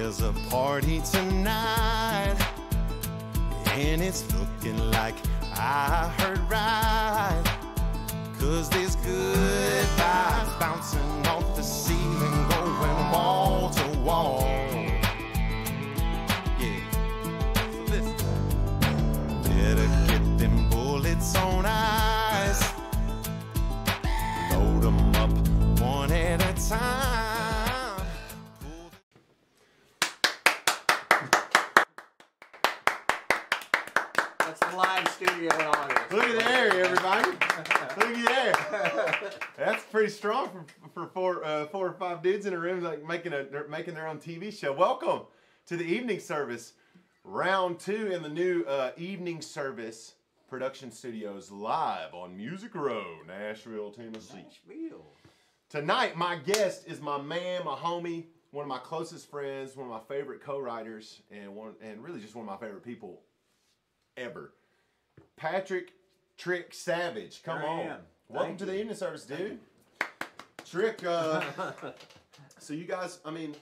there's a party tonight, and it's looking like I heard right, 'cause there's good vibes bouncing off the ceiling, going wall to wall. Yeah, so listen. Better get them bullets on ice, load them up one at a time. That's the live studio audience. Look at there, everybody. Look at there. That's pretty strong for four or five dudes in a room, like making their own TV show. Welcome to the evening service, round 2 in the new evening service production studios, live on Music Row, Nashville, Tennessee. Nashville. Tonight, my guest is my man, my homie, one of my closest friends, one of my favorite co-writers, and really just one of my favorite people ever. Patrick Trick Savage, come on. Welcome to the evening service, dude. Trick, so you guys, I mean,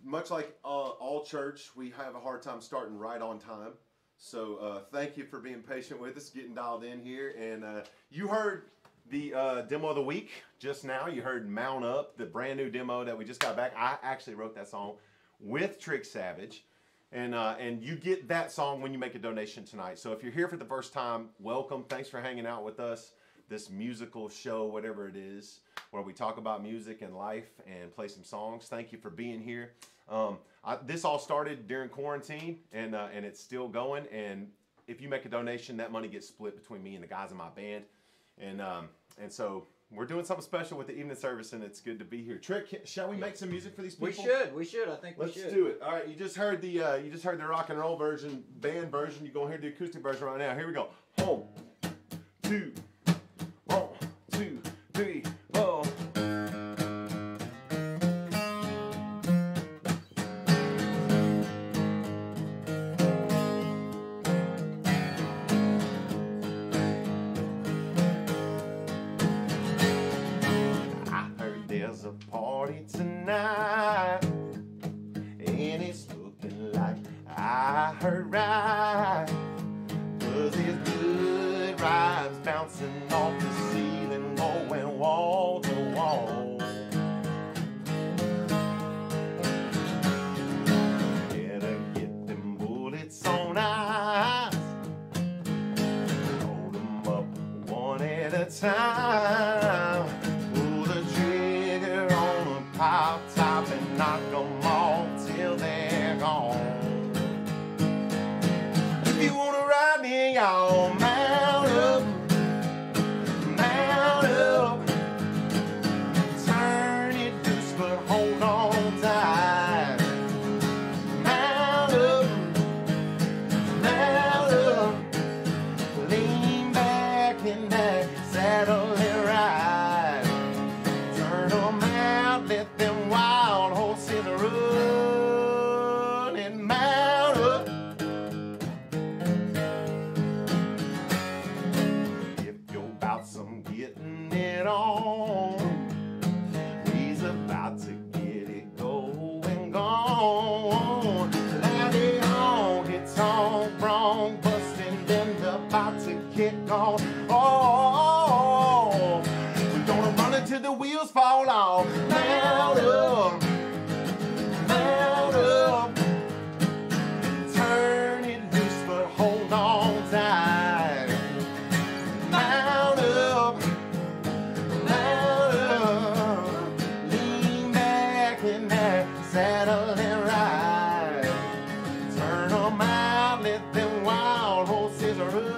much like all church, we have a hard time starting right on time. So thank you for being patient with us, getting dialed in here. And you heard the demo of the week just now. You heard Mount Up, the brand new demo that we just got back. I actually wrote that song with Trick Savage. And you get that song when you make a donation tonight. So if you're here for the first time, welcome. Thanks for hanging out with us. This musical show, whatever it is, where we talk about music and life and play some songs. Thank you for being here. This all started during quarantine, and it's still going. And if you make a donation, that money gets split between me and the guys in my band. And so we're doing something special with the evening service, and it's good to be here. Trick, shall we make some music for these people? We should. I think we should. Let's do it. All right, you just heard the rock and roll version, band version. You're gonna hear the acoustic version right now. Here we go. 1, 2, 1, 2, 3, 4. There's a party tonight, and it's looking like I heard right, 'cause there's good vibes bouncing off the ceiling, going wall to wall. Better get them bullets on ice, load them up one at a time. Pop top and knock them all till they're gone. If you wanna ride me, y'all mount up, mount up. Turn it loose, but hold on tight. Mount up, lean back and back, saddle and ride. Turn them out, let them wild horses run and mount up. If you're about some getting it on, he's about to get it going gone. Now they honky tonk wrong, busting them about to get gone. Oh, we're gonna run until the wheels fall off. Mount up, mount up. Turn it loose, but hold on tight. Mount up, lean back and back, saddle and ride. Turn them out, let them wild horses run.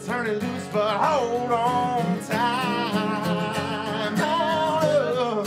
Turn it loose, but hold on tight. Mount up,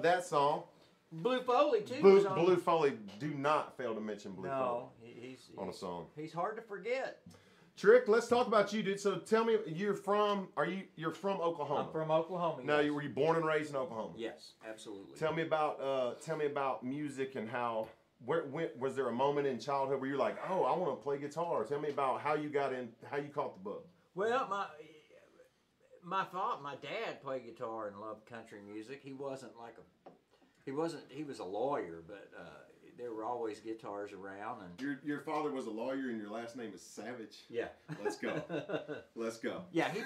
that song. Blue Foley too. Blue Foley. Do not fail to mention Blue Foley. No, on a song. He's hard to forget. Trick, let's talk about you, dude. So tell me, you're from Oklahoma? I'm from Oklahoma. No, yes. were you born and raised in Oklahoma? Yes, absolutely. Tell me about music and how. Was there a moment in childhood where you're like, oh, I want to play guitar? Tell me about how you caught the bug. Well, my dad played guitar and loved country music. He was a lawyer, but there were always guitars around. And your father was a lawyer and your last name is Savage? Yeah. Let's go. Let's go. Yeah, he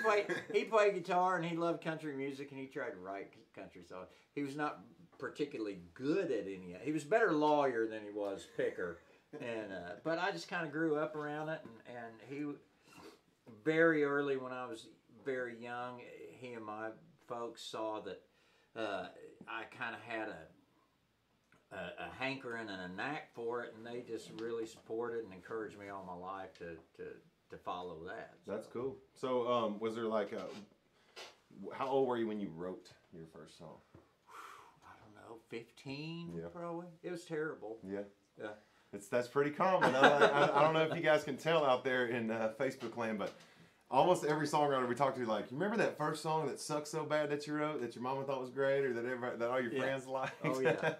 played guitar and he loved country music and he tried to write country songs. He was not particularly good at any. He was better lawyer than he was picker, and but I just kind of grew up around it, and he very early when I was very young, he and my folks saw that I kind of had a hankering and a knack for it, and they just really supported and encouraged me all my life to follow that. So. That's cool. So was there like how old were you when you wrote your first song? 15, probably. It was terrible. Yeah. Yeah. That's pretty common. I don't know if you guys can tell out there in Facebook land, but almost every songwriter we talk to, like, you remember that first song that sucked so bad that you wrote, that your mama thought was great, or that all your friends liked? Oh, yeah.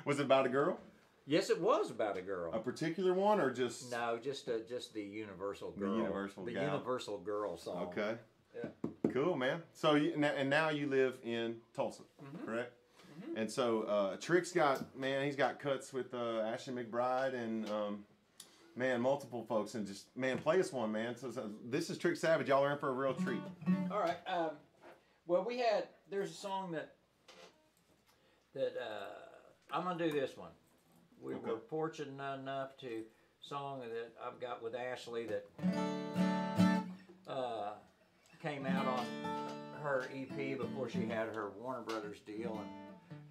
Was it about a girl? Yes, it was about a girl. A particular one, or just? No, just the universal girl. The universal girl song. Okay. Yeah. Cool, man. So, now you live in Tulsa, correct? And so Trick's he's got cuts with Ashley McBride and multiple folks, and just play us one, man. So this is Trick Savage. Y'all are in for a real treat. All right. Well, there's a song that I'm gonna do this one. We were fortunate enough to song that I've got with Ashley that came out on her EP before she had her Warner Brothers deal, and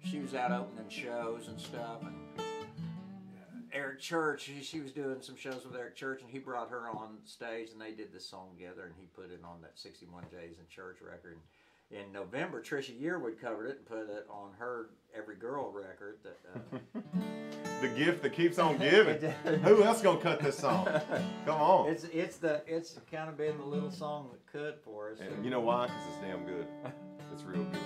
she was out opening shows and stuff, and Eric Church, she was doing some shows with Eric Church, and he brought her on stage, and they did this song together, and he put it on that 61 Days in Church record. In November, Trisha Yearwood covered it and put it on her Every Girl record. The gift that keeps on giving. Who else gonna cut this song? Come on. It's kind of been the little song that could for us. And you know why? Because it's damn good. It's real good.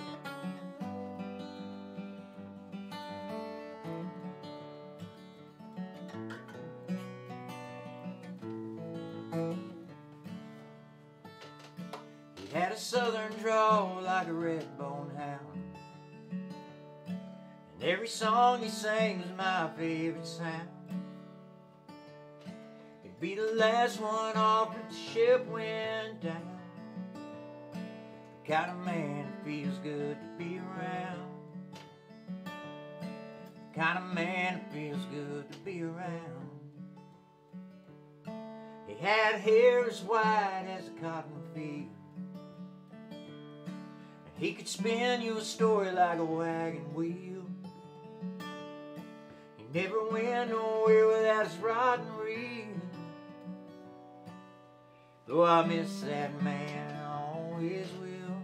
Had a southern drawl like a red-bone hound, and every song he sang was my favorite sound. He'd be the last one off if the ship went down. The kind of man that feels good to be around. The kind of man that feels good to be around. He had hair as white as a cotton field. He could spin you a story like a wagon wheel. He never went nowhere without his rod and reel. Though I miss that man, I always will.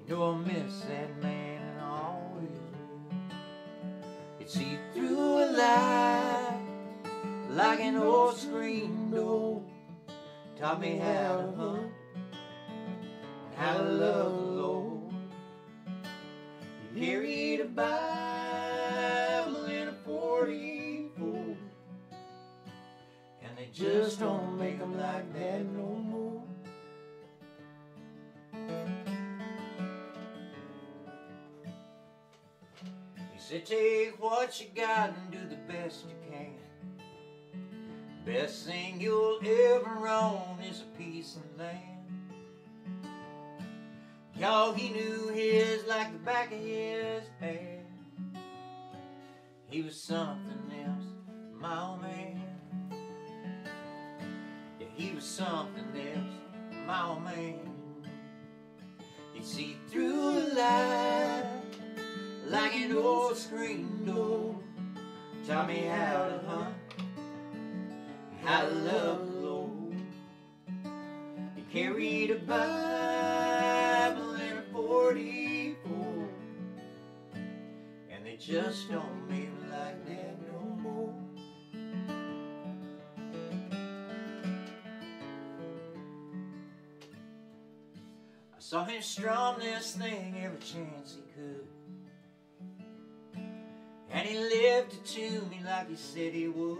You know I miss that man, and I always will. You'd see through a light like an old screen door. Taught me how to hunt, how to love the Lord. He carried a Bible in a 44, and they just don't make them like that no more. He said, take what you got and do the best you can. Best thing you'll ever own is a piece of land. Y'all, he knew his like the back of his hand. He was something else, my old man. Yeah, he was something else, my old man. He'd see through a light like an old screen door. Taught me how to hunt, how to love the Lord. He carried a Bible in a 44, just don't make me like that no more. I saw him strum this thing every chance he could, and he lived it to me like he said he would.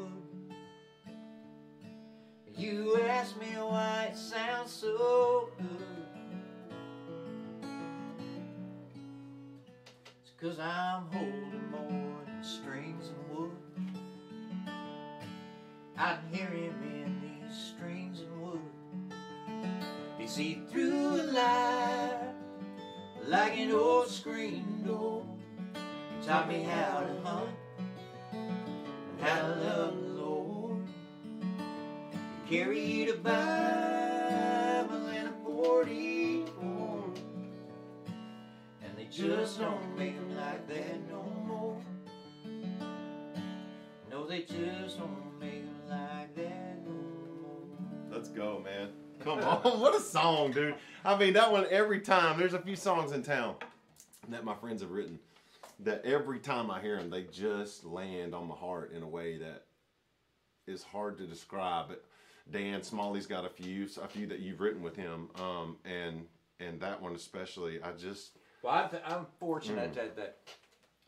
You ask me why it sounds so good. It's 'cause I'm holding more than strings and wood. I can hear him in these strings and wood. He see through the light like an old screen door. He taught me how to hunt and how to love the Lord. He carried a Bible and a 44, and they just don't make them like that no more. No, they just don't make them like that no more. Let's go, man. Come on. What a song, dude. I mean, that one every time. There's a few songs in town that my friends have written that every time I hear them, they just land on my heart in a way that is hard to describe. But Dan Smalley's got a few that you've written with him, and that one especially. Well, I'm fortunate that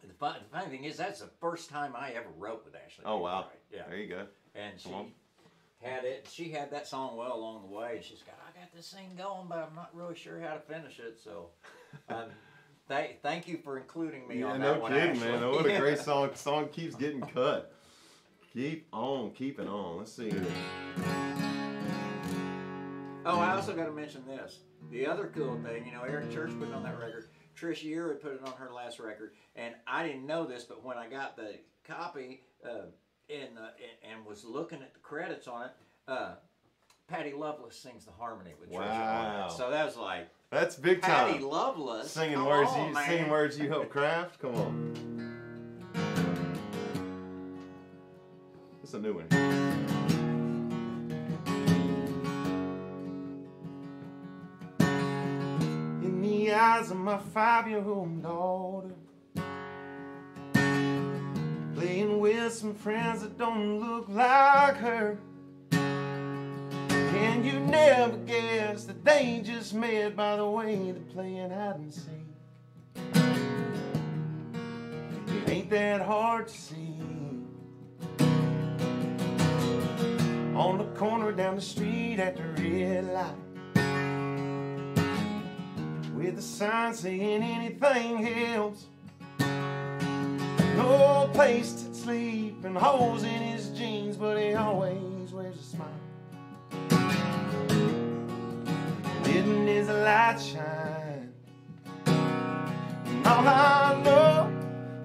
the funny thing is that's the first time I ever wrote with Ashley. Oh wow! Yeah, there you go. And she had that song well along the way. She's got, I got this thing going, but I'm not really sure how to finish it. So, thank you for including me on that one. No kidding, Ashley. man. What a great song! Song keeps getting cut. Keep on keeping on. Let's see here. Oh, I also got to mention this. The other cool thing, Eric Church put it on that record. Trish Year had put it on her last record, and I didn't know this, but when I got the copy and was looking at the credits on it, Patty Loveless sings the harmony with Trish on it. So that was like, that's big time. Patty Loveless singing words you helped craft. Come on. It's a new one. In the eyes of my 5-year-old daughter, playing with some friends that don't look like her, and you never guess that they just met by the way they're playing hide and seek. It ain't that hard to see. On the corner down the street at the red light, with a sign saying anything helps. No place to sleep and holes in his jeans, but he always wears a smile. Letting his light shine. And all I know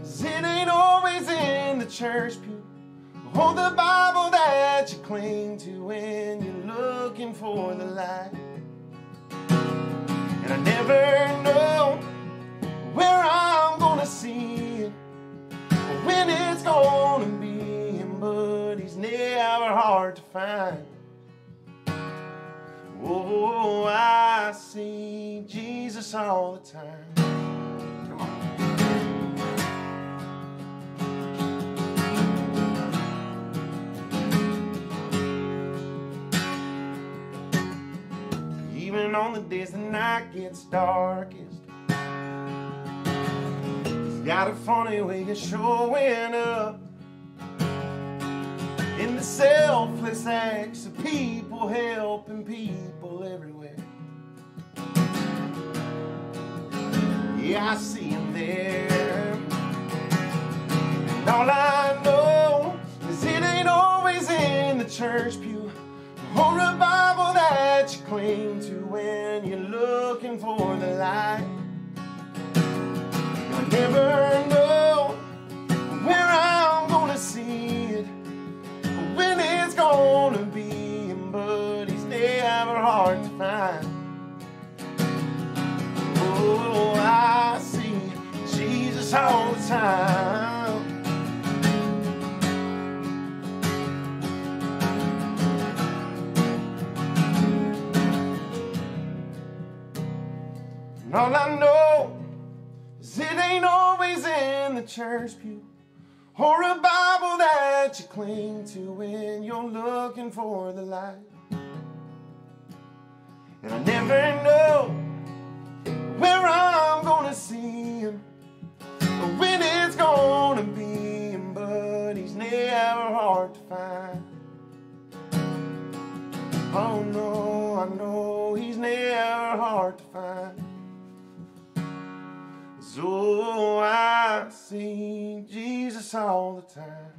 is it ain't always in the church pew or the Bible that you cling to when you're looking for the light. And I never know where I'm gonna see it or when it's gonna be him, but he's never hard to find. Oh, I see Jesus all the time. Come on. Even on the days the night gets darkest, he's got a funny way of showing up in the selfless acts of people helping people everywhere. Yeah, I see him there. And all I know is it ain't always in the church pew or a Bible that you cling to when you're looking for the light. I never know where I'm gonna see it, when it's gonna be him, but he's never hard to find. Oh, I see Jesus all the time. And all I know is 'Cause it ain't always in the church pew or a Bible that you cling to when you're looking for the light. And I never know where I'm gonna see him or when it's gonna be him, but he's never hard to find. Oh no, I know he's never hard to find. So I see Jesus all the time.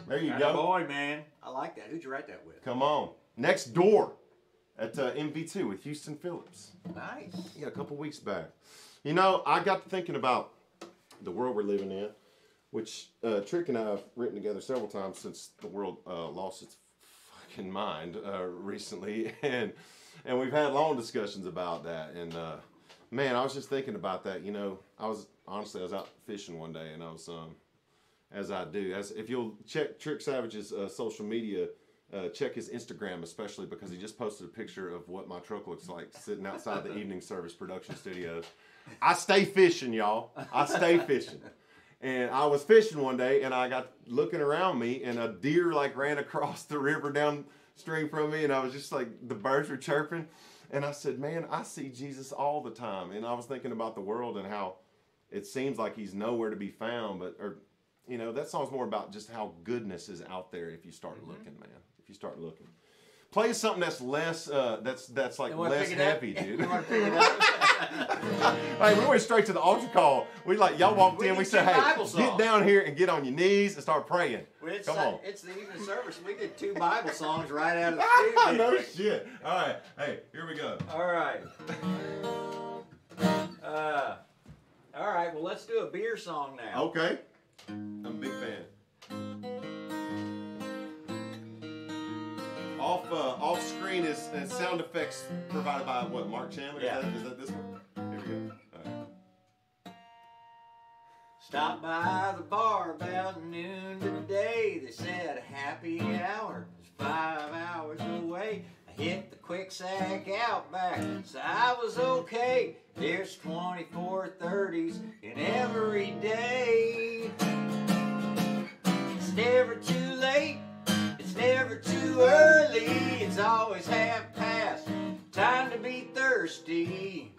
There you go. Boy, man. I like that. Who'd you write that with? Come on. Next Door at MV2 with Houston Phillips. Nice. Yeah, a couple weeks back. You know, I got to thinking about the world we're living in, which Trick and I have written together several times since the world lost its fucking mind recently, and we've had long discussions about that. And man, I was just thinking about that. You know, I was out fishing one day, and I was as I do. If you'll check Trick Savage's social media, check his Instagram especially, because he just posted a picture of what my truck looks like sitting outside the Evening Service production studios. I stay fishing, y'all. I stay fishing. And I was fishing one day, and I got looking around me, and a deer like ran across the river downstream from me, and I was just like, the birds were chirping. And I said, man, I see Jesus all the time. And I was thinking about the world and how it seems like he's nowhere to be found, you know, that song's more about just how goodness is out there if you start looking, man. If you start looking. Play something that's less, that's like less heavy, dude. You want to pick it up? Hey, we went straight to the altar call. Y'all walked in, we said, hey, get down here and get on your knees and start praying. Come on. It's the evening service. We did 2 Bible songs right out of the studio. No shit. All right. Hey, here we go. All right. All right, well, let's do a beer song now. Okay. I'm a big fan. Off screen is sound effects provided by what, Mark Chandler? Yeah. Is that this one? Here we go. All right. Stopped by the bar about noon today. They said a happy hour is 5 hours away. I hit the quicksack Outback, so I was okay. There's 2430s in every day. It's never too late, it's never too early. It's always half past, time to be thirsty.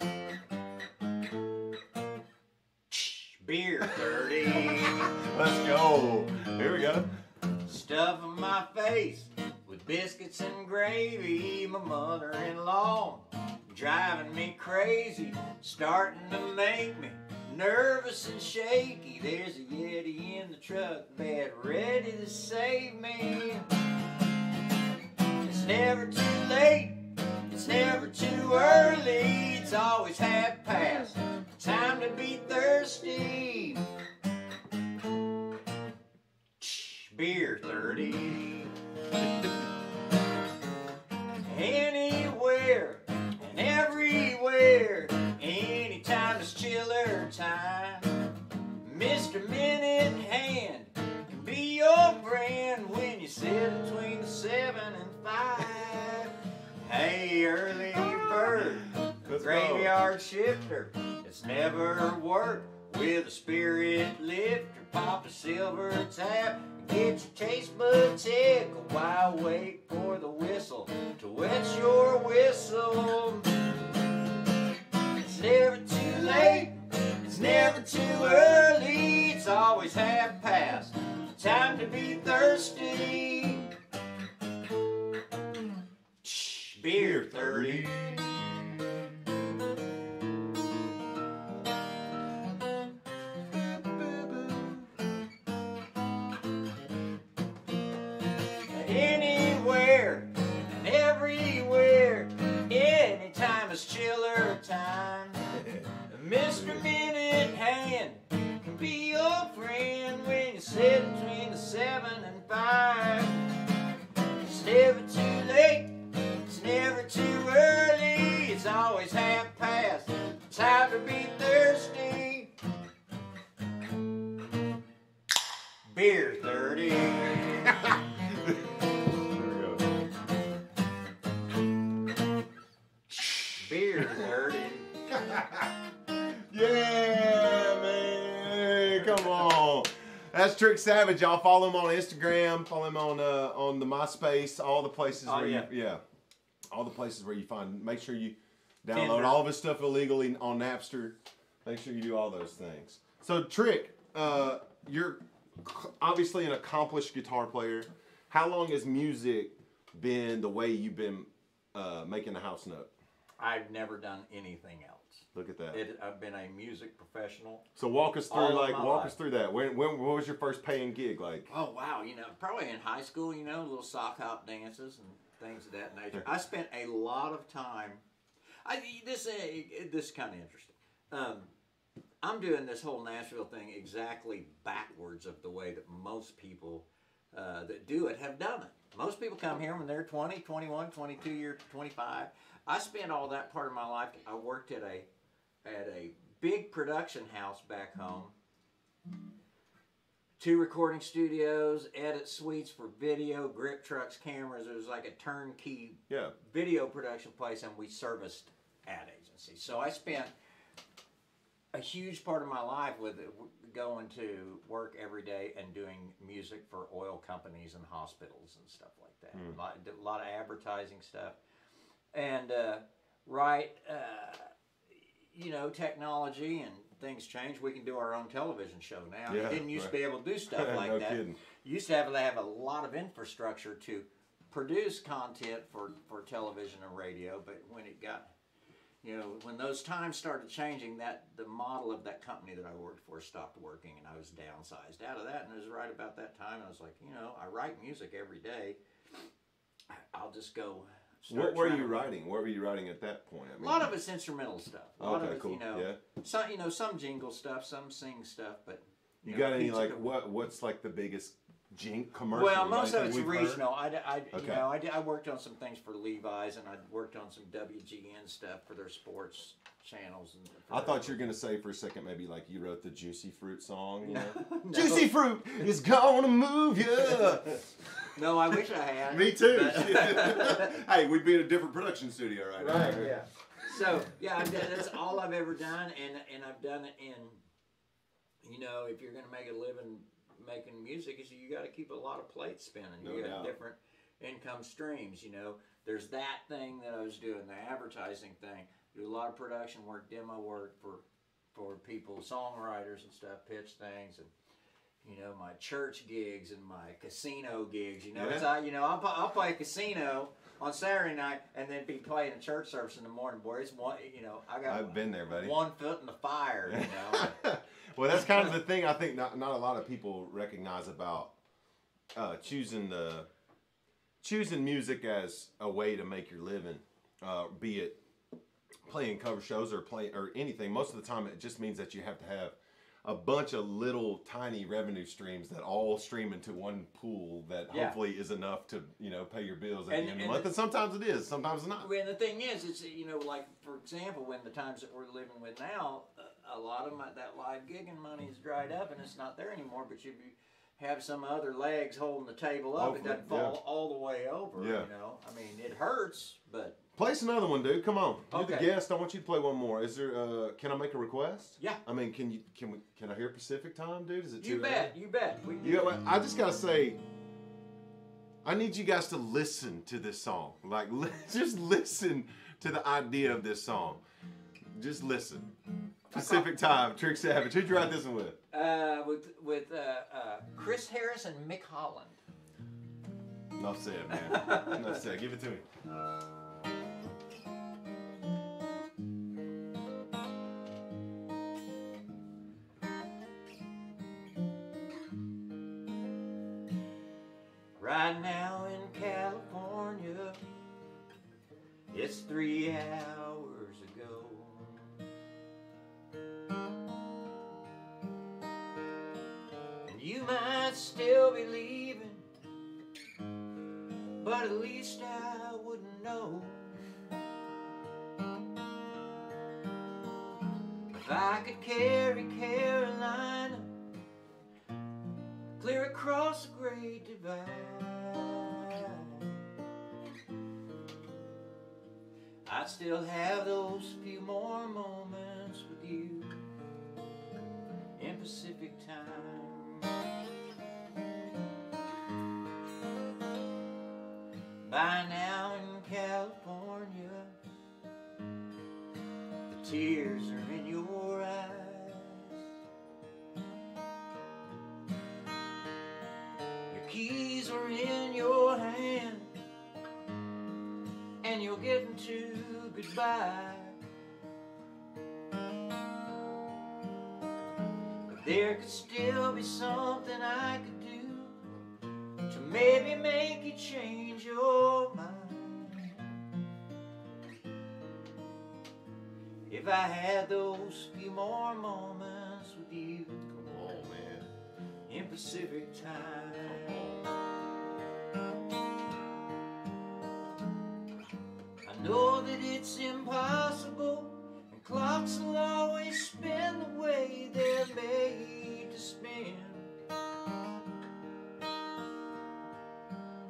Beer 30. Let's go. Here we go. Stuffing my face with biscuits and gravy. My mother-in-law driving me crazy, starting to make me nervous and shaky. There's a Yeti in the truck bed ready to save me. It's never too late, it's never too early. It's always half past, time to be thirsty. Beer 30. Anywhere and everywhere, anytime is chiller time. Mr. Minute Hand can be your friend when you sit between the 7 and 5. Hey, early bird, graveyard shifter, it's never worked with a spirit lifter. Pop a silver tap, get your taste buds tickle while wait for the whistle to wet your whistle. It's never too late, it's never too early. It's always half past, time to be thirsty. Beer 30. Anywhere and everywhere, anytime is chiller time. Mr. Minute Hand can be your friend when you sit between the 7 and 5. It's never too late, it's never too early. Beer 30. Beer 30. Yeah, man. Come on. That's Trick Savage. Y'all follow him on Instagram. Follow him on the MySpace. All the places where you all the places where you find. Make sure you download Tinder. all of his stuff illegally on Napster. Make sure you do all those things. So Trick, you're obviously an accomplished guitar player. How long has music been the way you've been making the house note? I've never done anything else. Look at that. I've been a music professional. So walk us through, walk us through that. When what was your first paying gig like? Oh wow, probably in high school, little sock hop dances and things of that nature. I spent a lot of time. This is kind of interesting. I'm doing this whole Nashville thing exactly backwards of the way that most people that do it have done it. Most people come here when they're 20, 21, 22 years, 25. I spent all that part of my life. I worked at a big production house back home. 2 recording studios, edit suites for video, grip trucks, cameras. It was like a turnkey video production place, and we serviced ad agencies. So I spent a huge part of my life with going to work every day and doing music for oil companies and hospitals and stuff like that. A lot of advertising stuff. And technology and things change. We can do our own television show now. You didn't used to be able to do stuff like that. Kidding. You used to have a lot of infrastructure to produce content for television and radio, but when it got, when those times started changing, the model of that company that I worked for stopped working, and I was downsized out of that. And it was right about that time. I was like, I write music every day. I'll just go. What were you writing? What were you writing at that point? A lot of it's instrumental stuff. A lot of it's, cool. some jingle stuff, some sing stuff, but you got any what's like the biggest commercial? Well, most of it's regional. I worked on some things for Levi's, and I worked on some WGN stuff for their sports channels. And I thought you were gonna say for a second maybe like you wrote the Juicy Fruit song. No. Juicy Fruit is gonna move you. No, I wish I had. Me too. Hey, we'd be in a different production studio right now. Right. Yeah. So that's all I've ever done, and I've done it in. If you're gonna make a living making music, you got to keep a lot of plates spinning. You got different income streams. There's that thing that I was doing, the advertising thing. Do a lot of production work, demo work for people, songwriters and stuff, pitch things, and my church gigs and my casino gigs. I'll play a casino on Saturday night and then be playing a church service in the morning. Boy, it's one. I've been there, buddy. 1 foot in the fire. Well, that's kind of the thing I think not a lot of people recognize about choosing music as a way to make your living, be it playing cover shows or anything. Most of the time, it just means that you have to have a bunch of little tiny revenue streams that all stream into one pool that hopefully is enough to pay your bills at the end of the month. And sometimes it is, sometimes it's not. And the thing is, it's like for example, when the times that we're living with now, a lot of that live gigging money is dried up and it's not there anymore. But you have some other legs holding the table up, it doesn't fall all the way over. I mean, it hurts, but. Play us another one, dude. Come on. You're Okay. the guest. I want you to play one more. Is there? Can I make a request? Yeah. I mean, can I hear Pacific Time, dude? Is it too You bet. You bet. I just gotta say, I need you guys to listen to this song. Like, just listen to the idea of this song. Just listen. Pacific Time, Trick Savage. Who'd you write this one with? With Chris Harris and Mick Holland. Enough said, man. Enough said. Give it to me. Right now in California, it's 3 hours ago. And you might still be leaving, but at least I wouldn't know. If I could carry Carolina clear across across the great divide. I'd still have those few more moments with you in Pacific time. By now in California, the tears are in your eyes. Your keys are in your hand, and you're getting to goodbye. But there could still be something I could do to maybe make you change your mind. If I had those few more moments with you, Come on, man. in Pacific time. I know that it's impossible, and clocks will always spin the way they're made to spin.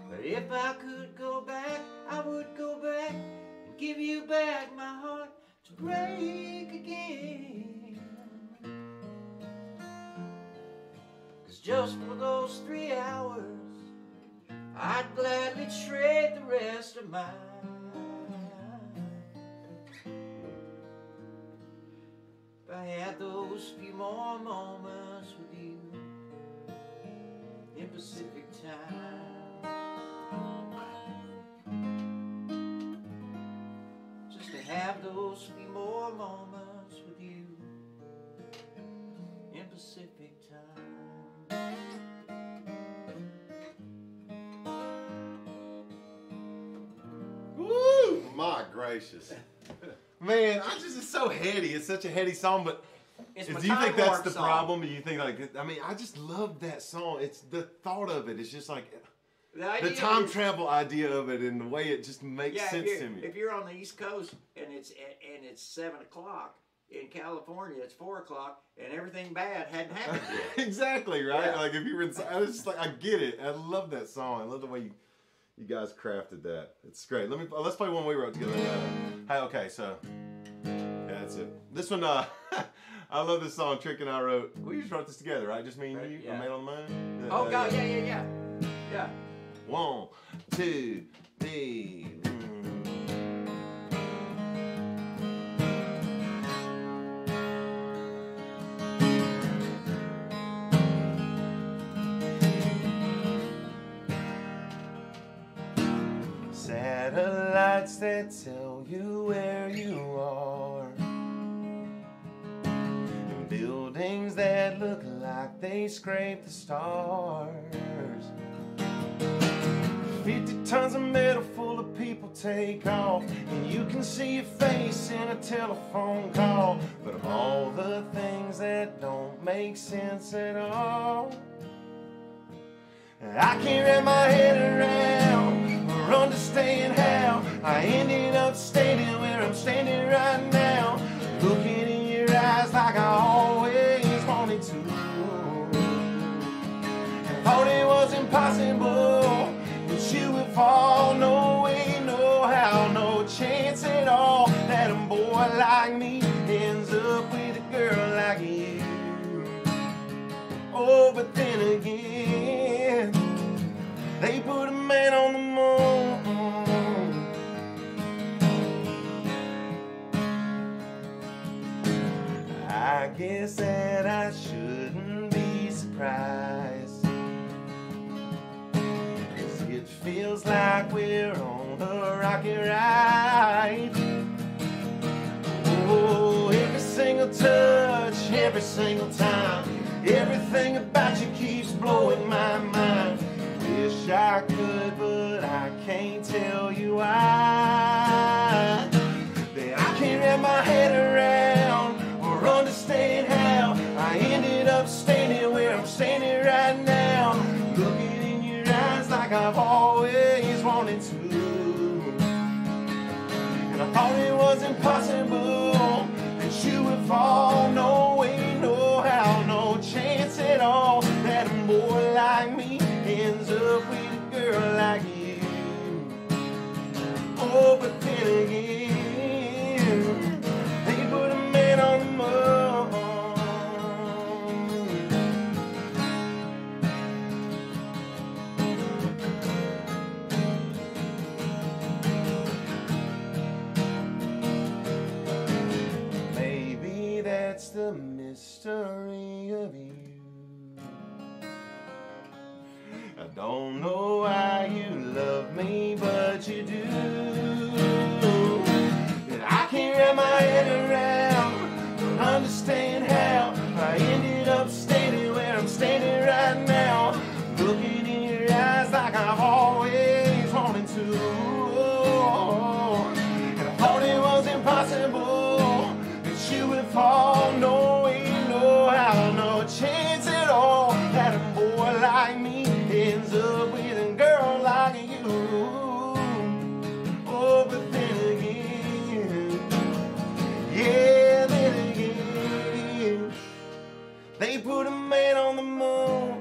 But if I could go back, I would go back and give you back my heart to break again. 'Cause just for those 3 hours, I'd gladly trade the rest of mine. If I had those few more moments with you in Pacific time, just to have those few more moments with you in Pacific time. Woo! My gracious. Man, it's so heady. It's such a heady song, but It's do my you think time that's warp the song. problem? Do you think I just love that song. It's the thought of it. It's just like the idea time is- travel idea of it and the way it just makes Yeah, sense to me. if you're on the East Coast and it's 7 o'clock, in California it's 4 o'clock and everything bad hadn't happened yet. Exactly, right? Yeah. Like if you were inside, I was just like, I get it. I love that song. I love the way you guys crafted that. It's great. Let's play one we wrote together. Hey, okay, so yeah, that's it. This one, I love this song. Trick and I wrote. We just wrote this together, right? Just me and Right, you. yeah. A Man on the Moon. Oh God, yeah. 1, 2, 3. Satellites that tell you where you are, and buildings that look like they scrape the stars. 50 tons of metal full of people take off, and you can see your face in a telephone call. But of all the things that don't make sense at all, I can't wrap my head around or understand how I ended up standing where I'm standing right now, looking in your eyes like I always wanted to. I thought it was impossible that you would fall. No way, no how, no chance at all that a boy like me ends up with a girl like you. Oh, but then again, they put a man on the moon. I guess that I shouldn't be surprised, 'cause it feels like we're on a rocky ride. Oh, every single touch, every single time, everything about you keeps blowing my mind. Wish I could, but I can't tell you why. That I can't wrap my head around or understand how I ended up standing where I'm standing right now, looking in your eyes like I've always wanted to. And I thought it was impossible that you would fall. No way, no how, no chance at all that a boy like me history of you. I don't know why you love me, but you do. And I can't wrap my head around, don't understand how I ended up standing where I'm standing right now, looking in your eyes like I've always wanted to. And I thought it was impossible that you would fall. No way, no how, no chance at all that a boy like me ends up with a girl like you. Oh, but then again, yeah, then again, they put a man on the moon.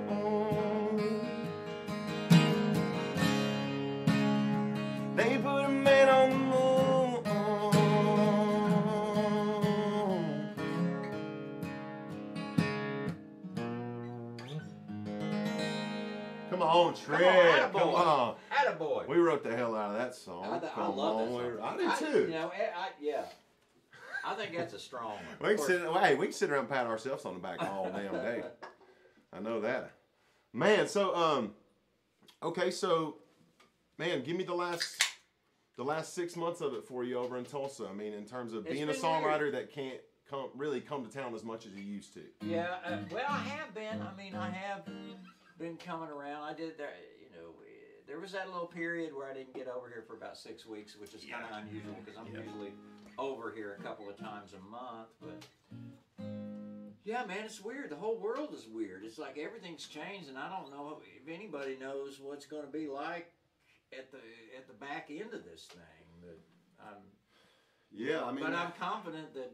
They put a man on the moon. Come on, Trey. Come on. Attaboy. We wrote the hell out of that song. I love that song. I did too. You know, yeah. I think that's a strong one. We can sit around and pat ourselves on the back all damn day. I know that. Man, so okay, so man, give me the last 6 months of it for you over in Tulsa. I mean, in terms of being a songwriter that can't really come to town as much as you used to. Yeah, well, I have been. I mean, I have been coming around. I did that, you know, there was that little period where I didn't get over here for about 6 weeks, which is kind of unusual because I'm usually over here a couple of times a month. But yeah, man, it's weird. The whole world is weird. It's like everything's changed, and I don't know if anybody knows what's going to be like at the back end of this thing. But I'm confident that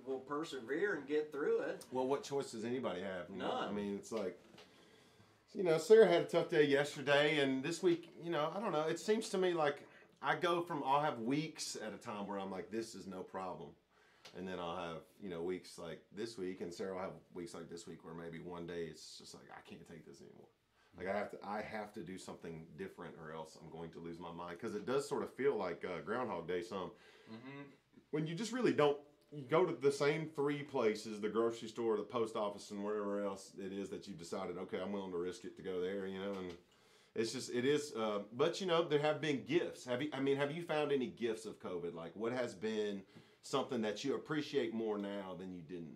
we'll persevere and get through it. Well, what choice does anybody have? None. I mean, it's like, you know, Sarah had a tough day yesterday, and this week, you know, I don't know. It seems to me like I'll have weeks at a time where I'm like, this is no problem. And then I'll have, you know, weeks like this week, and Sarah will have weeks like this week where maybe one day it's just like, I can't take this anymore. Like I have to do something different, or else I'm going to lose my mind. Because it does sort of feel like Groundhog Day some. Mm-hmm. When you just really don't, you go to the same 3 places, the grocery store, the post office, and wherever else it is that you've decided, okay, I'm willing to risk it to go there, you know. And it's just, it is, but you know, there have been gifts. Have you found any gifts of COVID? Like, what has been something that you appreciate more now than you did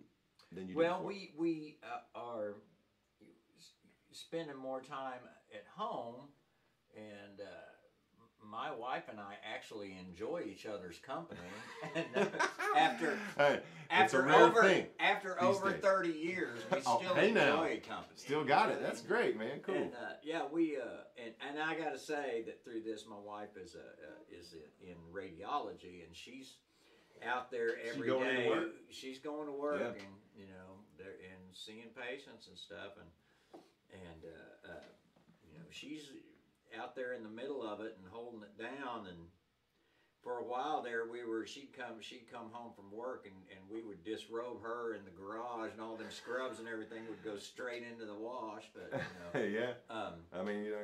Well, before? we are spending more time at home, and my wife and I actually enjoy each other's company. And after over 30 years, we still enjoy company. Still got it. That's great, man. Cool. And we and I got to say that through this, my wife is in radiology, and she's out there every day. She's going to work, yeah. and you know, and seeing patients and stuff, and you know, she's out there in the middle of it and holding it down. And for a while there, she'd come home from work, and we would disrobe her in the garage, and all them scrubs and everything would go straight into the wash. But you know, yeah, I mean, you know,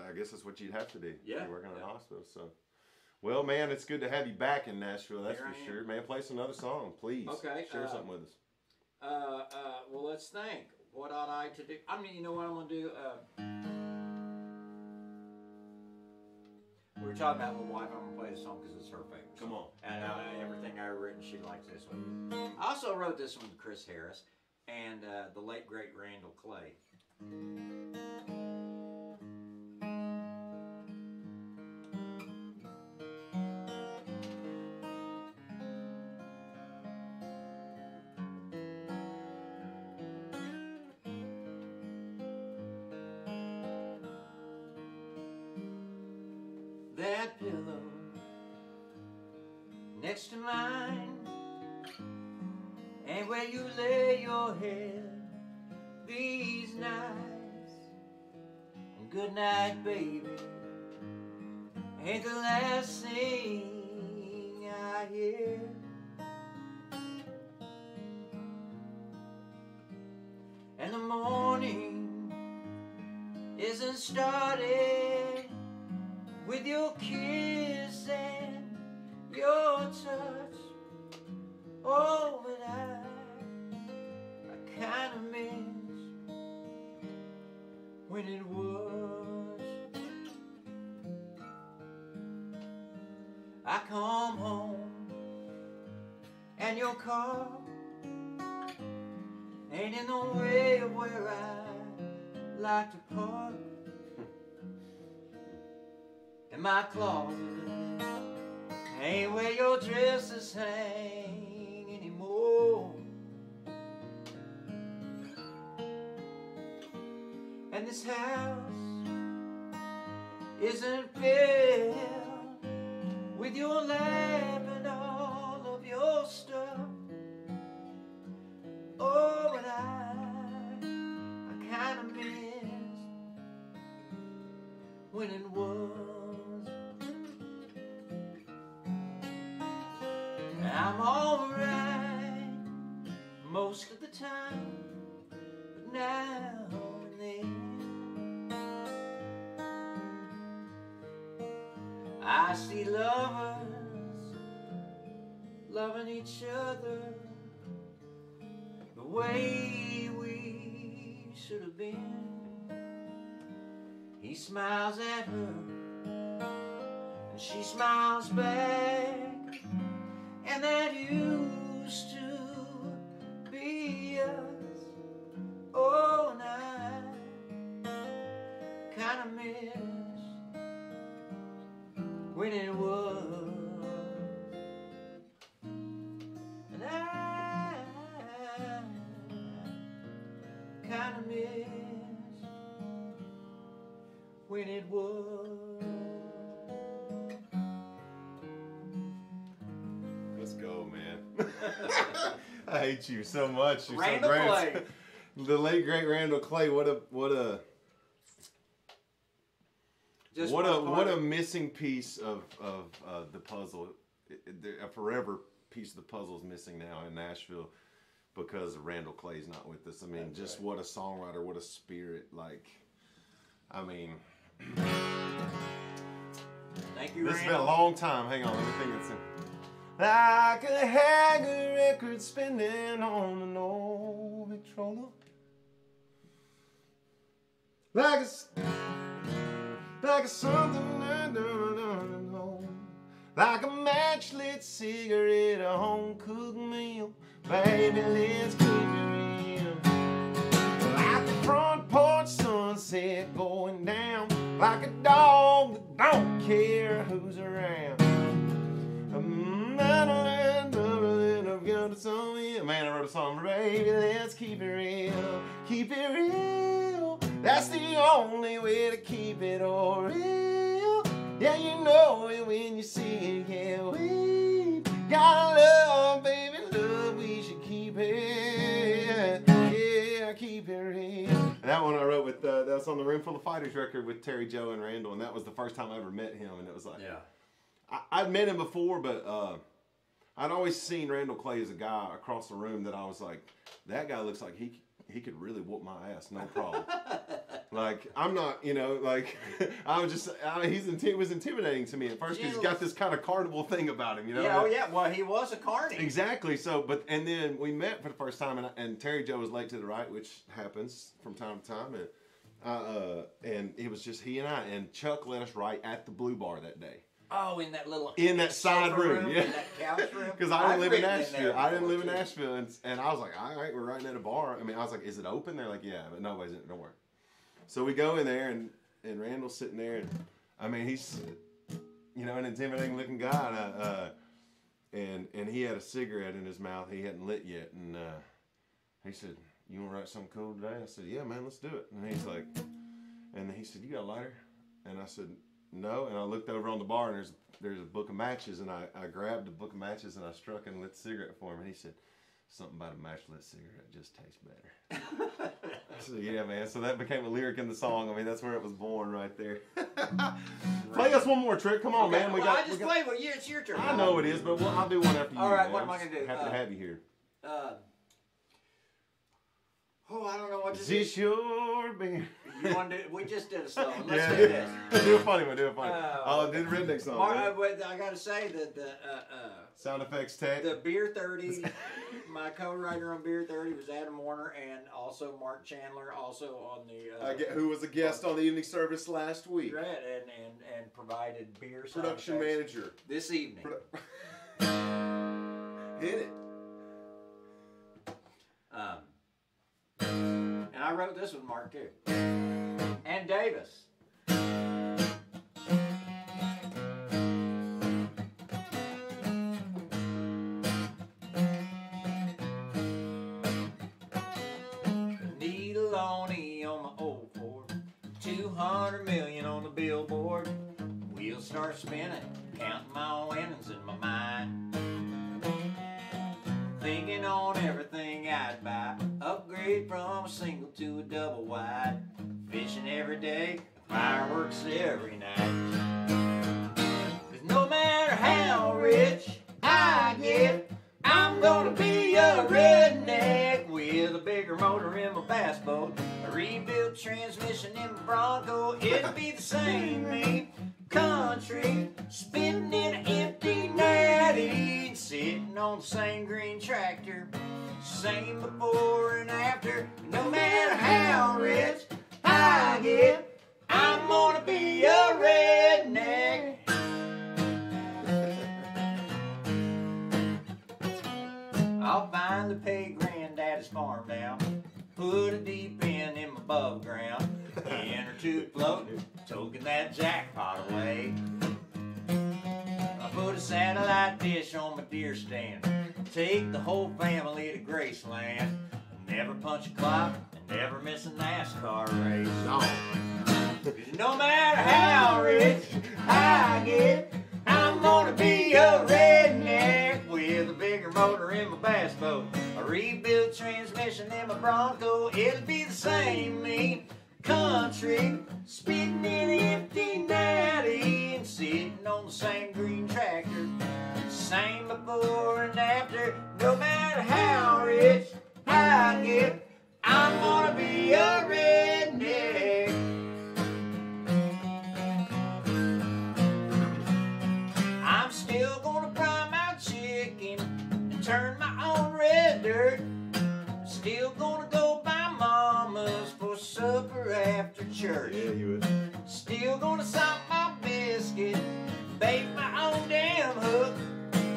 I guess that's what you'd have to do. Yeah, you're working in a hospital, so. Well, man, it's good to have you back in Nashville. That's for sure, man. Play us another song, please. Okay, share something with us. Well, let's think. What ought I to do? I mean, you know what I'm gonna do? We were talking about my wife. I'm gonna play the song because it's her favorite. Come on. And everything I've written, she likes this one. I also wrote this one with Chris Harris and the late great Randall Clay. That pillow next to mine, and where you lay your head these nights. And good night, baby, ain't the last thing I hear. And the morning isn't started with your kiss and your touch. Oh, but I when it was. I come home and your car ain't in the way of where I like to park. And my closet ain't where your dresses hang anymore. And this house isn't built with your lap and all of your stuff. Oh, and I kind of miss when it was. I'm alright most of the time, but now and then I see lovers loving each other the way we should have been. He smiles at her and she smiles back, and that used to be us. Oh, and I kind of miss when it was. And I kind of miss when it was. Let's go, man. I hate you so much. You're Randall so great. Clay. The late great Randall Clay. What a missing piece of the puzzle. A forever piece of the puzzle is missing now in Nashville because Randall Clay's not with us. I mean, that's just right. What a songwriter, what a spirit. Like, I mean, thank you, this has Randall. been a long time. Hang on, let me think it's in. Like a haggard record spinning on an old Victrola. Like a something I don't know. Like a match-lit cigarette, a home-cooked meal. Baby, let's keep it real. Like a front porch sunset going down. Like a dog that don't care who's around. Man, I wrote a song, baby, let's keep it real. Keep it real. That's the only way to keep it all real. Yeah, you know it when you see it. Yeah, we gotta love, baby, love. We should keep it. Yeah, keep it real. That one I wrote with, that was on the Room Full of Fighters record with Terry, Joe, and Randall. And that was the first time I ever met him. And it was like, yeah. I'd met him before, but I'd always seen Randall Clay as a guy across the room that I was like, that guy looks like he could really whoop my ass, no problem. Like, I'm not, you know, like, he was intimidating to me at first because he's got this kind of carnival thing about him, you know? Yeah, oh yeah, well, he was a carny. Exactly, so, and then we met for the first time, and Terry Joe was late to the right, which happens from time to time, and it was just he and I, and Chuck let us write at the Blue Bar that day. Oh, in that little that side room, yeah. In that couch room. Because I didn't live in Nashville. I didn't live in Nashville, and I was like, all right, we're writing at a bar. I mean, I was like, is it open? They're like, yeah, but nobody's in it. Don't worry. So we go in there, and Randall's sitting there, and I mean, he's, you know, an intimidating looking guy, and he had a cigarette in his mouth he hadn't lit yet, and he said, you want to write something cool today? I said, yeah, man, let's do it. And he's like, and he said, you got a lighter? And I said, no, and I looked over on the bar, and there's a book of matches, and I grabbed the book of matches, and I struck and lit a cigarette for him, and he said, something about a match-lit cigarette just tastes better. I said, yeah, man, so that became a lyric in the song. I mean, that's where it was born right there. Play us one more trick. Come on, man. I just played with you. It's your turn. I know it is, but I'll do one after you. All right, man. what am I going to do? Happy to have you here. I don't know what to do. Is this your your beer. You want to do, we just did a slow one. Let's Yeah, do this. do a funny one. Do a funny one. Did the Redneck song. But I got to say that the sound effects tech. the Beer 30, my co-writer on Beer 30 was Adam Warner, and also Mark Chandler, also on the who was a guest on the evening service last week. right, and provided beer sound Production effects manager. this evening. Hit it. And I wrote this with Mark too, and Davis. Needle on E on my old Ford, 200 million on the billboard. Wheels start spinning, counting my winnings in my mind. Thinking on everything I'd buy, upgrade from a single to a double wide. Fishing every day, fireworks every night. 'Cause no matter how rich I get, I'm gonna be a redneck with a bigger motor in my bass boat, a rebuilt transmission in my Bronco. It'll be the same me, country, spitting in an empty natty, sitting on the same green tractor, same before and after. No matter how rich I get, I'm gonna be a redneck. I'll finally pay Granddaddy's farm down, put a deep end in my above ground, inner tube floating, toking that jackpot away. I put a satellite dish on my deer stand, take the whole family to Graceland, never punch a clock and never miss a NASCAR race. No. 'Cause no matter how rich I get, I'm gonna be a redneck with a bigger motor in my bass boat, a rebuilt transmission in my Bronco. It'll be the same me, country, spitting in an empty natty, and sitting on the same green tractor, same before and after. No matter how rich I get, I'm gonna be a redneck. I'm still gonna fry my chicken and turn my own red dirt. Still gonna go by mama's for supper after church. Yeah, you would. Still gonna salt my biscuit, bake my own damn hook.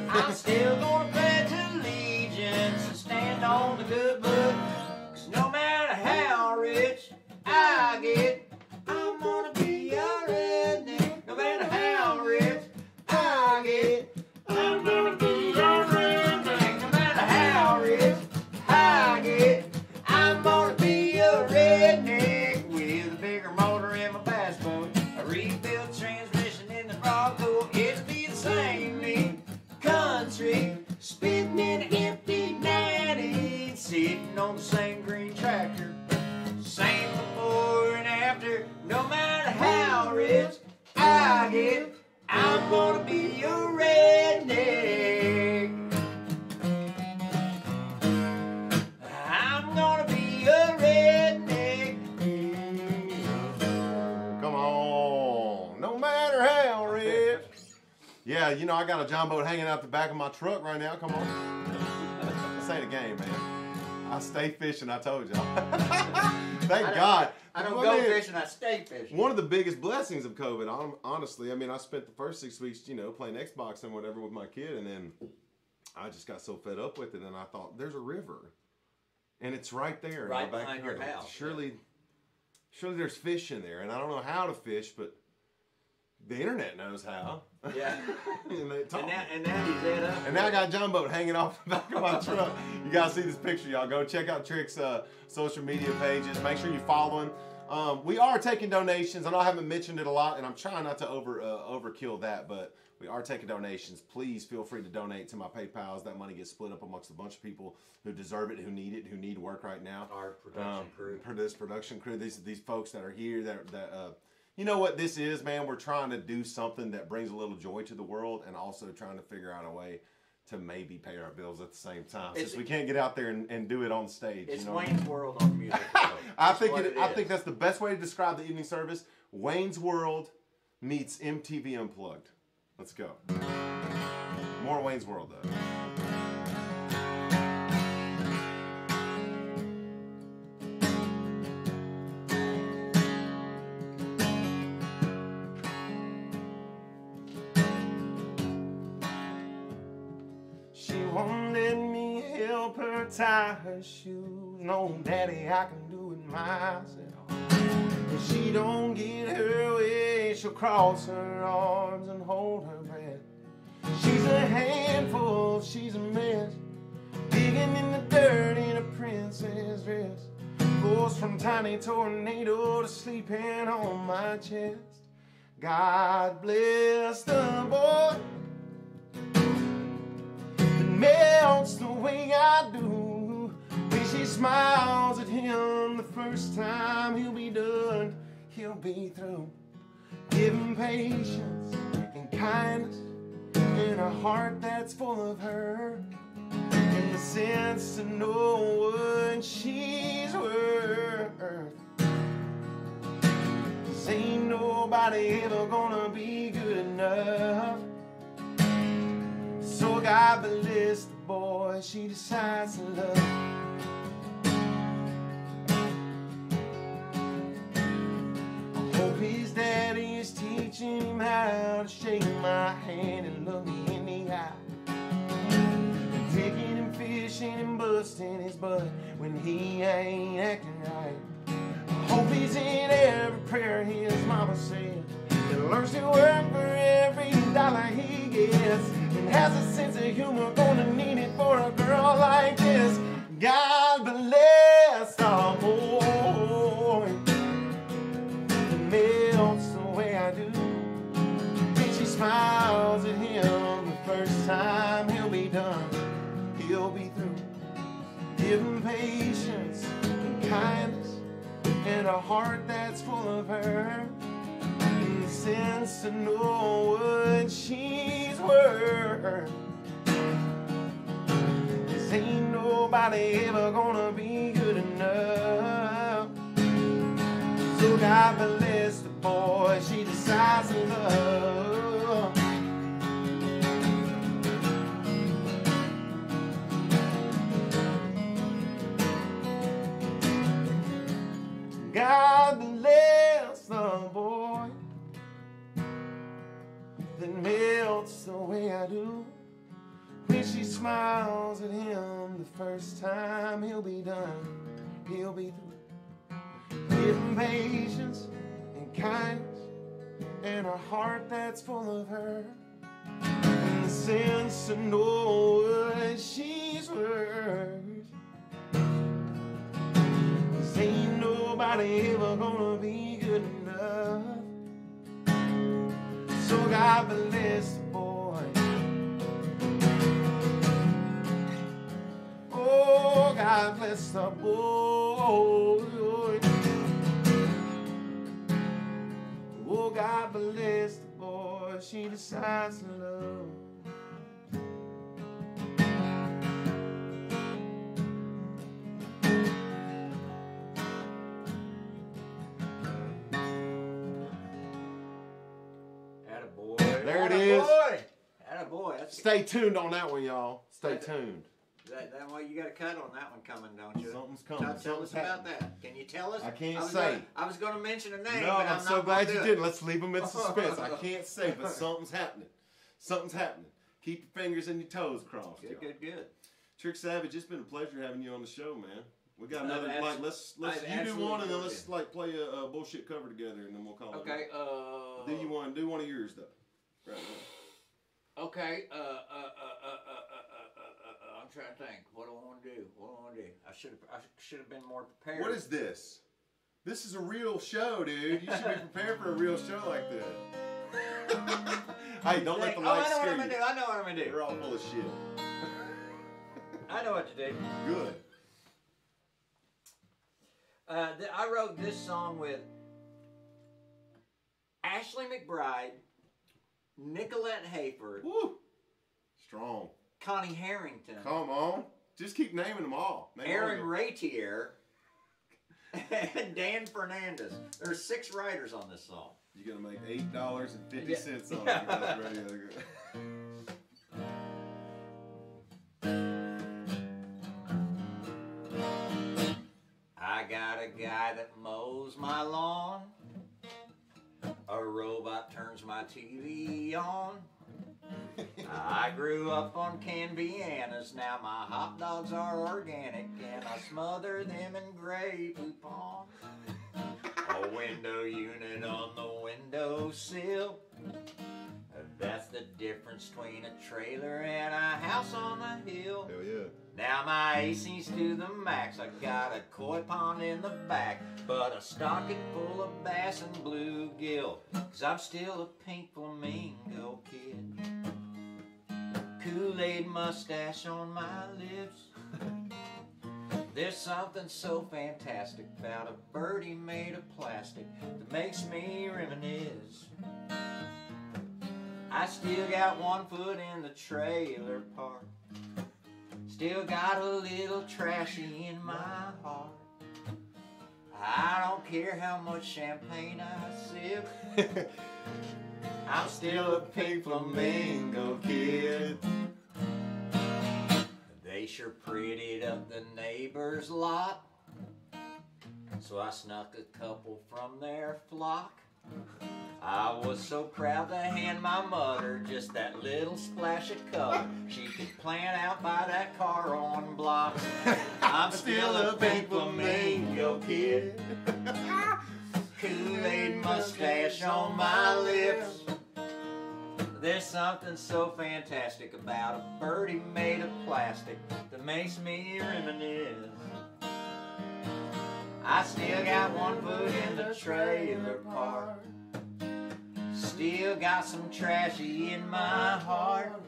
I'm still gonna pledge allegiance and stand on the good book. 'Cause no matter how rich I get, I'm gonna be a redneck. No matter how rich I get, I'm gonna be a redneck. No matter how rich I get, I'm gonna be a redneck with a bigger motor in my bass boat, a rebuilt transmission in the Bronco. It'll be the same me, country, spitting in an empty natty, sitting on the same green tractor, same before and after. No matter how rich I get, I'm gonna be a redneck. I'm gonna be a redneck. Come on. No matter how rich. Yeah, you know, I got a John boat hanging out the back of my truck right now. Come on. This ain't a game, man. I stay fishing, I told y'all. Thank God. I don't Well, go man, fishing, I stay fishing. One of the biggest blessings of COVID, honestly, I mean, I spent the first 6 weeks, you know, playing Xbox and whatever with my kid, and then I just got so fed up with it, and I thought, there's a river, and it's right there. Right in my behind your backyard. house. Surely there's fish in there, and I don't know how to fish, but the internet knows how. Yeah. and they taught me. And now he's head up. And now I got a John boat hanging off the back of my truck. You guys see this picture, y'all. Go check out Trick's social media pages. Make sure you follow him. We are taking donations. I know I haven't mentioned it a lot, and I'm trying not to overkill that, but we are taking donations. Please feel free to donate to my PayPals. That money gets split up amongst a bunch of people who deserve it, who need work right now. Our production crew. This production crew. These folks that are here that you know what this is, man? We're trying to do something that brings a little joy to the world, and also trying to figure out a way to maybe pay our bills at the same time. Since we can't get out there and do it on stage. It's you know? Wayne's World on music. I think that's the best way to describe the evening service. Wayne's World meets MTV Unplugged. Let's go. More Wayne's World though. She won't let me help her tie her shoes. No, daddy, I can do it myself. If she don't get her way, she'll cross her arms and hold her breath. She's a handful, she's a mess, digging in the dirt in a princess dress. Goes from tiny tornado to sleeping on my chest. God bless the boy that melts the way I do. When she smiles at him the first time, he'll be done, he'll be through. Give him patience and kindness and a heart that's full of her, and the sense to know what she's worth. 'Cause ain't nobody ever gonna be good enough. So God bless the boy she decides to love. I hope his daddy is teaching him how to shake my hand and look me in the eye, and taking him fishing and busting his butt when he ain't acting right. I hope he's in every prayer his mama said, and learns to work for every dollar he gets, and has a sense of humor, gonna need it for a girl like this. God bless our boy that melts the way I do. When she smiles at him the first time, he'll be done, he'll be through. Give him patience and kindness and a heart that's full of her, and the sense to know what she's worth. 'Cause ain't nobody ever gonna be good enough. So God bless the boy she decides to love. God bless the boy that melts the way I do. When she smiles at him the first time, he'll be done, he'll be through. Give him patience and kindness and a heart that's full of her, and the sense to know what she's worth. 'Cause ain't nobody ever gonna be good enough. So God bless the boy. Oh, God bless the boy. Oh, God bless the boy she decides to love. There it is. Attaboy. Stay tuned on that one, y'all. Stay tuned. That way you got a cut on that one coming, don't you? Something's coming. Tell us about that. Can you tell us? I can't say. I was going to mention a name, No, but I'm so not glad gonna you do didn't. it. Let's leave them in suspense. I can't say, but something's happening. Something's happening. Keep your fingers and your toes crossed. Good, good, good. Trick Savage, it's been a pleasure having you on the show, man. We got another let's you I've do one and then let's absolutely play a bullshit cover together and then we'll call it. Okay. Do you want to do one of yours though? Right now. Okay. I'm trying to think. What do I want to do? I should have been more prepared. What is this? This is a real show, dude. You should be prepared for a real show like this. Hey, don't let the lights scare you. I know what I'm gonna do. They're all full of shit. I know what to do. Good. I wrote this song with Ashley McBride, Nicolette Hayford, Woo. Strong. Connie Harrington, Come on. Just keep naming them all. Name Aaron all Ratier, and Dan Fernandez. There's 6 writers on this song. You're gonna make $8.50 on Yeah. it. Radio. I got a guy that mows my lawn. A robot turns my TV on. I grew up on canned Viennas. Now my hot dogs are organic, and I smother them in Grey Poupon. A window unit on the windowsill. That's the difference between a trailer and a house on the hill. Hell yeah. Now my AC's to the max. I got a koi pond in the back, but a stocking full of bass and bluegill. 'Cause I'm still a pink flamingo kid. Kool-Aid mustache on my lips. There's something so fantastic about a birdie made of plastic that makes me reminisce. I still got one foot in the trailer park. Still got a little trashy in my heart. I don't care how much champagne I sip. I'm still a pink flamingo kid. They sure prettied up the neighbor's lot, so I snuck a couple from their flock. I was so proud to hand my mother just that little splash of color she could plant out by that car on blocks. I'm still a pink flamingo kid. Kool-Aid mustache on my lips. There's something so fantastic about a birdie made of plastic that makes me reminisce. I still got one foot in the trailer park. Still got some trashy in my heart.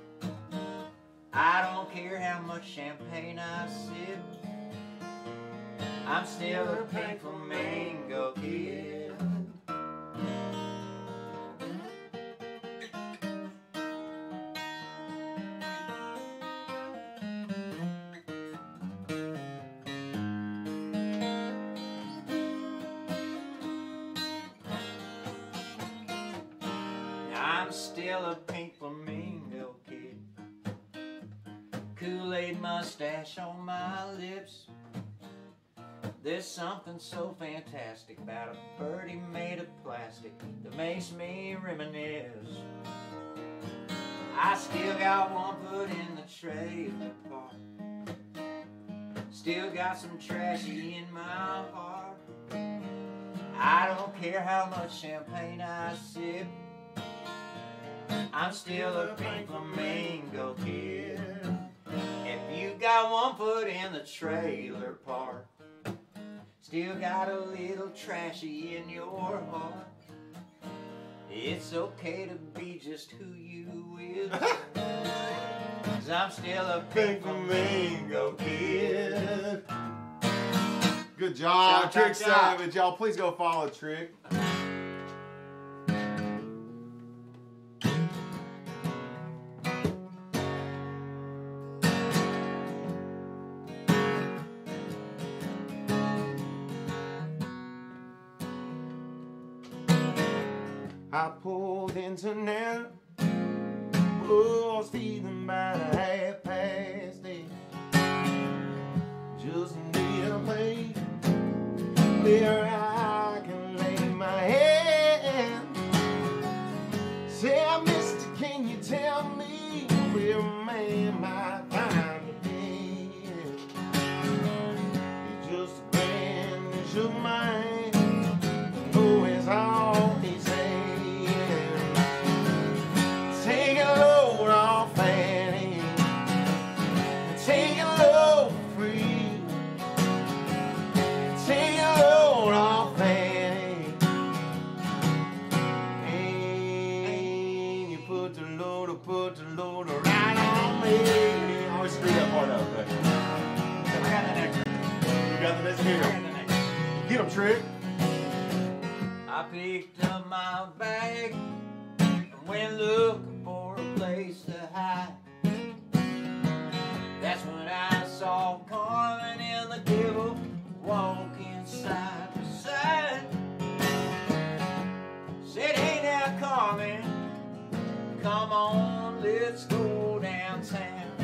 I don't care how much champagne I sip. I'm still a pink flamingo kid. I'm still a pink flamingo kid. Kool-Aid mustache on my lips. There's something so fantastic about a birdie made of plastic that makes me reminisce. I still got one foot in the trailer park. Still got some trashy in my heart. I don't care how much champagne I sip. I'm still a pink flamingo kid. If you got one foot in the trailer park, still got a little trashy in your heart, it's okay to be just who you is. 'Cause I'm still a pink flamingo kid. Good job, Shout, Trick shout, shout. Savage. Y'all, please go follow Trick. I pulled into now, was feeling about 8:30. Just need a place where I can lay my head. Say, mister, can you tell me where a man might find a bed? He's just a brandish of mine, know it's all he said. Take a load off Fanny, take a load free, take a load off Fanny, and you put the load right on me. I always screw that part up. But I got the next one. you got the next I video. got the next one. Get him, Trick. I picked up my bag and went looking for a place to hide. That's when I saw Carmen and the devil walk inside. let's go downtown.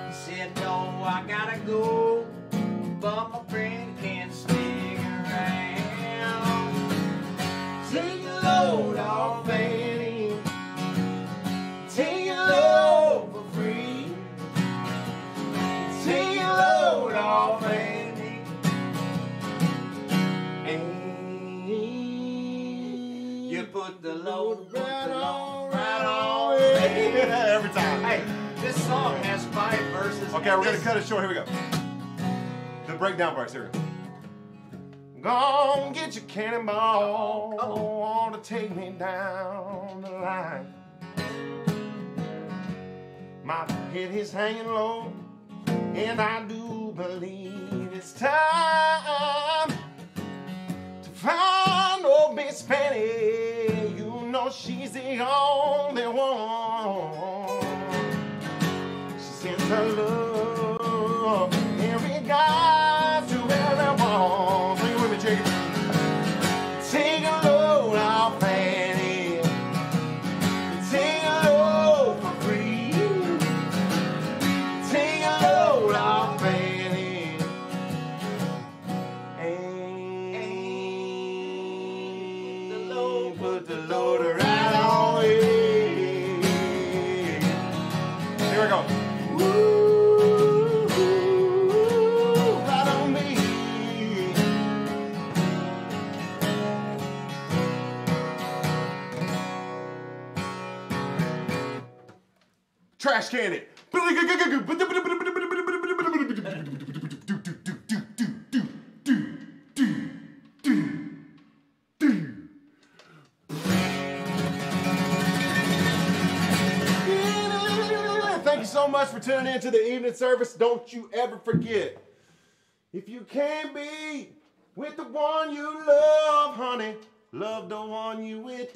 He said, no, I gotta go, but my friend can't stick around. Take a load off Annie, take a load for free. Take a load off Annie. You put the load right on, Every time. Hey, this song has 5 verses. Okay, we're gonna cut it short. Here we go. The breakdown parts. Here we go. Gonna get your cannonball. Want to take me down the line. My head is hanging low, and I do believe it's time to find old Miss Fanny. You know she's the only one. She sends her love every guy to everyone. Sing it with me, Jake. Take a load off Fanny. Take a load for free. Take a load off Fanny. The load, put the load right on it. Here we go. Woo, right on me. Trash can it. Thank you so much for tuning in to the evening service. Don't you ever forget, if you can't be with the one you love, honey, love the one you with.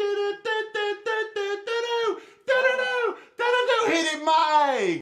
Hit it, Mike.